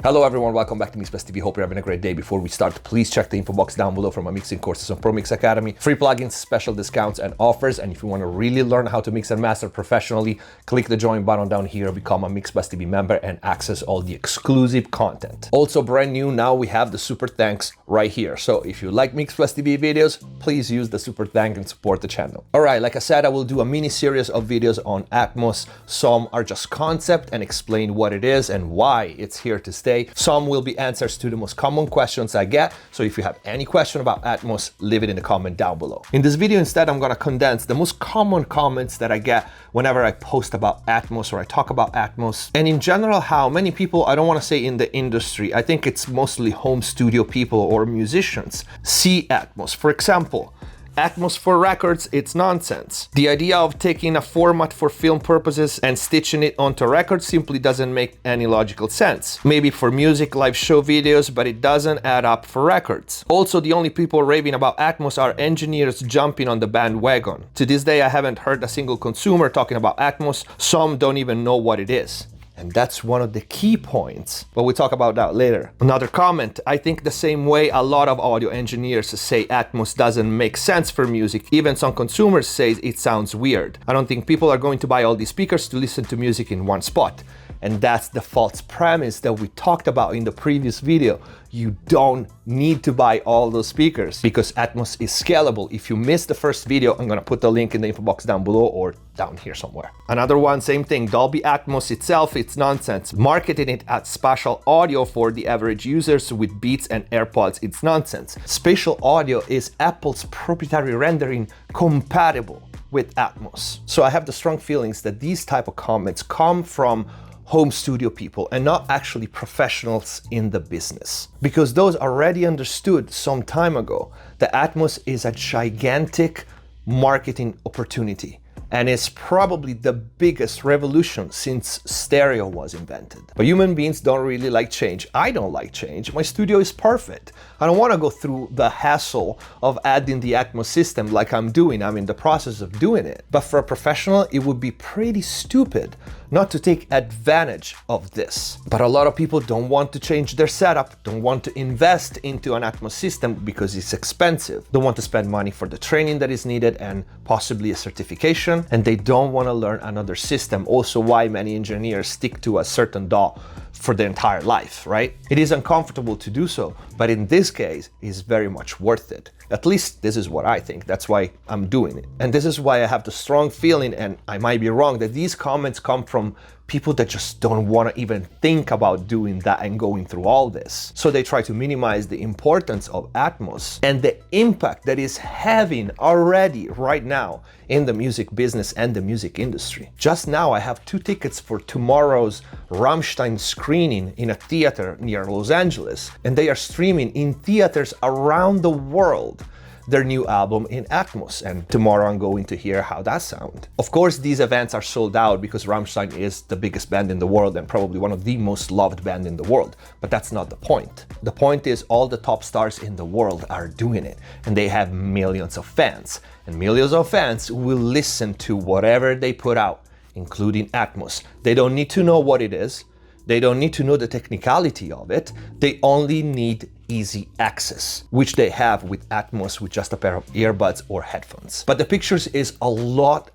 Hello everyone, welcome back to MixBest TV. Hope you're having a great day. Before we start, please check the info box down below for my mixing courses on Pro Mix Academy, free plugins, special discounts and offers. And if you want to really learn how to mix and master professionally, click the join button down here, become a MixBest TV member and access all the exclusive content. Also brand new, now we have the super thanks right here. So if you like MixBest TV videos, please use the super thank and support the channel. All right, like I said, I will do a mini series of videos on Atmos. Some are just concept and explain what it is and why it's here to stay. Some will be answers to the most common questions I get, so if you have any question about Atmos, leave it in the comment down below. In this video instead, I'm gonna condense the most common comments that I get whenever I post about Atmos or I talk about Atmos, and in general how many people, I don't want to say in the industry, I think it's mostly home studio people or musicians, see Atmos. For example, Atmos for records, it's nonsense. The idea of taking a format for film purposes and stitching it onto records simply doesn't make any logical sense. Maybe for music, live show videos, but it doesn't add up for records. Also, the only people raving about Atmos are engineers jumping on the bandwagon. To this day, I haven't heard a single consumer talking about Atmos. Some don't even know what it is. And that's one of the key points, but we'll talk about that later. Another comment, I think the same way a lot of audio engineers say Atmos doesn't make sense for music. Even some consumers say it sounds weird. I don't think people are going to buy all these speakers to listen to music in one spot. And that's the false premise that we talked about in the previous video. You don't need to buy all those speakers because Atmos is scalable. If you missed the first video, I'm gonna put the link in the info box down below or down here somewhere. Another one, same thing, Dolby Atmos itself, it's nonsense. Marketing it as spatial audio for the average users with Beats and AirPods, it's nonsense. Spatial audio is Apple's proprietary rendering compatible with Atmos. So I have the strong feelings that these type of comments come from home studio people and not actually professionals in the business. Because those already understood some time ago that Atmos is a gigantic marketing opportunity and is probably the biggest revolution since stereo was invented. But human beings don't really like change. I don't like change. My studio is perfect. I don't want to go through the hassle of adding the Atmos system like I'm doing. I'm in the process of doing it. But for a professional, it would be pretty stupid not to take advantage of this. But a lot of people don't want to change their setup, don't want to invest into an Atmos system because it's expensive, don't want to spend money for the training that is needed and possibly a certification, and they don't want to learn another system. Also why many engineers stick to a certain DAW for their entire life, right? It is uncomfortable to do so, but in this case, it's very much worth it. At least this is what I think. That's why I'm doing it. And this is why I have the strong feeling, and I might be wrong, that these comments come from people that just don't want to even think about doing that and going through all this. So they try to minimize the importance of Atmos and the impact that is having already right now in the music business and the music industry. Just now I have 2 tickets for tomorrow's Rammstein screening in a theater near Los Angeles, and they are streaming in theaters around the world their new album in Atmos, and tomorrow I'm going to hear how that sounds. Of course, these events are sold out because Rammstein is the biggest band in the world and probably one of the most loved band in the world, but that's not the point. The point is all the top stars in the world are doing it, and they have millions of fans, and millions of fans will listen to whatever they put out, including Atmos. They don't need to know what it is. They don't need to know the technicality of it. They only need easy access, which they have with Atmos with just a pair of earbuds or headphones. But the pictures is a lot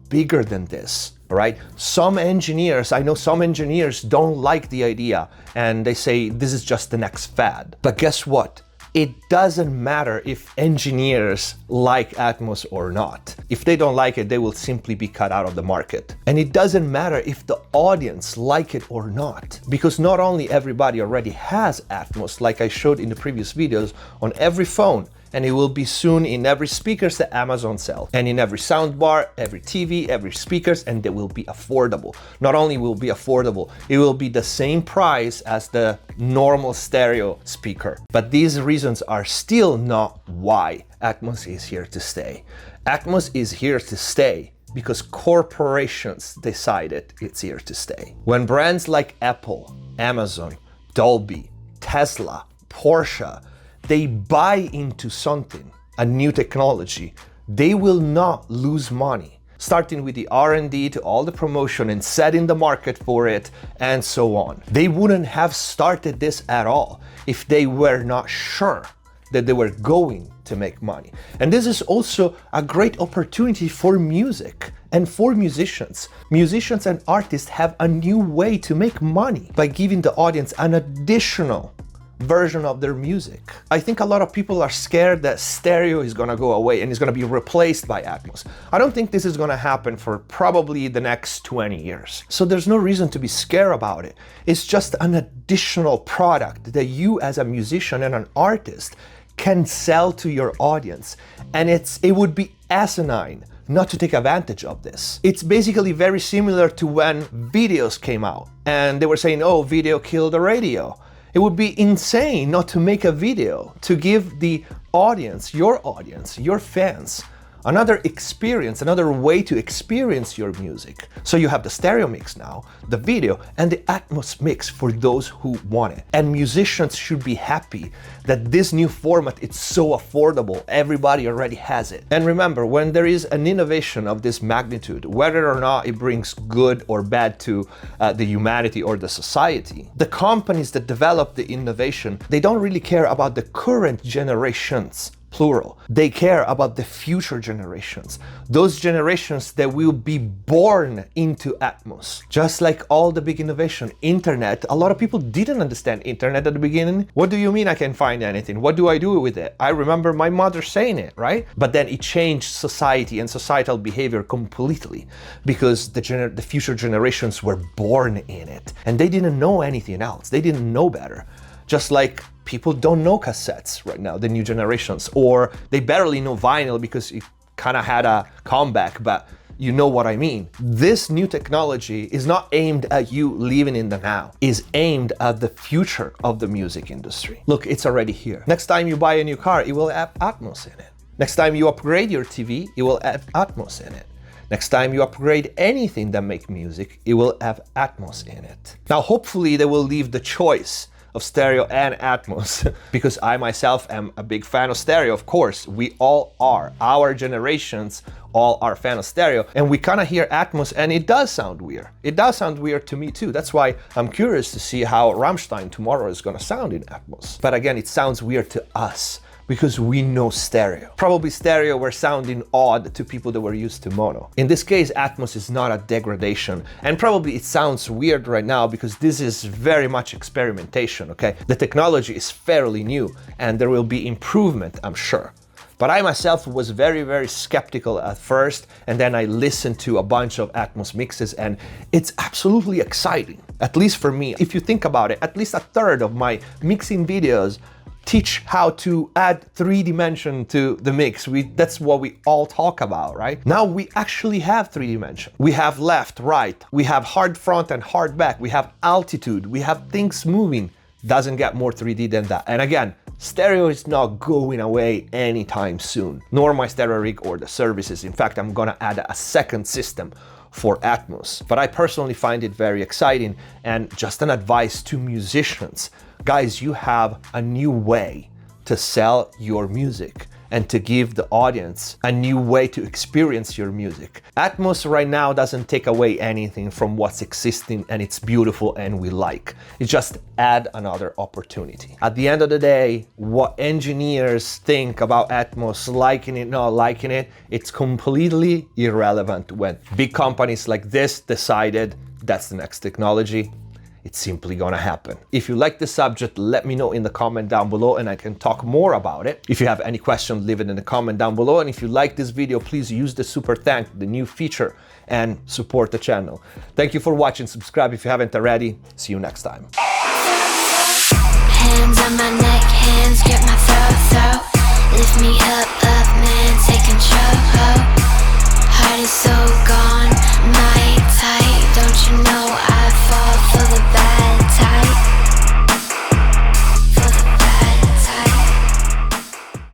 bigger than this, right? Some engineers, I know some engineers don't like the idea and they say this is just the next fad. But guess what? It doesn't matter if engineers like Atmos or not. If they don't like it, they will simply be cut out of the market. And it doesn't matter if the audience like it or not, because not only everybody already has Atmos, like I showed in the previous videos, on every phone, and it will be soon in every speakers that Amazon sells, and in every soundbar, every TV, every speakers, and they will be affordable. Not only will be affordable, it will be the same price as the normal stereo speaker. But these reasons are still not why Atmos is here to stay. Atmos is here to stay because corporations decided it's here to stay. When brands like Apple, Amazon, Dolby, Tesla, Porsche, they buy into something, a new technology, they will not lose money. starting with the R&D to all the promotion and setting the market for it and so on. They wouldn't have started this at all if they were not sure that they were going to make money. And this is also a great opportunity for music and for musicians. Musicians and artists have a new way to make money by giving the audience an additional version of their music. I think a lot of people are scared that stereo is gonna go away and is gonna be replaced by Atmos. I don't think this is gonna happen for probably the next 20 years. So there's no reason to be scared about it. It's just an additional product that you as a musician and an artist can sell to your audience. And it would be asinine not to take advantage of this. It's basically very similar to when videos came out and they were saying, oh, video killed the radio. It would be insane not to make a video, to give the audience, your fans, another experience, another way to experience your music. So you have the stereo mix now, the video, and the Atmos mix for those who want it. And musicians should be happy that this new format is so affordable. Everybody already has it. And remember, when there is an innovation of this magnitude, whether or not it brings good or bad to the humanity or the society, the companies that develop the innovation, they don't really care about the current generations, plural. They care about the future generations, those generations that will be born into Atmos. Just like all the big innovation, internet, a lot of people didn't understand internet at the beginning. What do you mean I can find anything? What do I do with it? I remember my mother saying it, right? But then it changed society and societal behavior completely because the future generations were born in it and they didn't know anything else. They didn't know better. Just like people don't know cassettes right now, the new generations, or they barely know vinyl because it kind of had a comeback, but you know what I mean. This new technology is not aimed at you living in the now, it's aimed at the future of the music industry. Look, it's already here. Next time you buy a new car, it will have Atmos in it. Next time you upgrade your TV, it will have Atmos in it. Next time you upgrade anything that makes music, it will have Atmos in it. Now, hopefully they will leave the choice of stereo and Atmos because I myself am a big fan of stereo. Of course, we all are. Our generations all are fan of stereo, and we kind of hear Atmos and it does sound weird. It does sound weird to me too. That's why I'm curious to see how Rammstein tomorrow is gonna sound in Atmos. But again, it sounds weird to us because we know stereo. Probably stereo were sounding odd to people that were used to mono. In this case, Atmos is not a degradation, and probably it sounds weird right now because this is very much experimentation, okay? The technology is fairly new and there will be improvement, I'm sure. But I myself was very, very skeptical at first, and then I listened to a bunch of Atmos mixes and it's absolutely exciting, at least for me. If you think about it, at least a third of my mixing videos teach how to add 3 dimension to the mix. That's what we all talk about, right? Now we actually have 3 dimension. We have left, right, we have hard front and hard back, we have altitude, we have things moving. Doesn't get more 3D than that. And again, stereo is not going away anytime soon, nor my stereo rig or the services. In fact, I'm gonna add a second system for Atmos. But I personally find it very exciting, and just an advice to musicians. Guys, you have a new way to sell your music and to give the audience a new way to experience your music. Atmos right now doesn't take away anything from what's existing, and it's beautiful and we like. It just add another opportunity. At the end of the day, what engineers think about Atmos, liking it, not liking it, it's completely irrelevant when big companies like this decided that's the next technology. It's simply gonna happen. If you like this subject, let me know in the comment down below and I can talk more about it. If you have any questions, leave it in the comment down below. And if you like this video, please use the super thank, the new feature, and support the channel. Thank you for watching. Subscribe if you haven't already. See you next time. Hands on my neck, hands grip my throat. Lift me up, man, take control. Heart is so gone.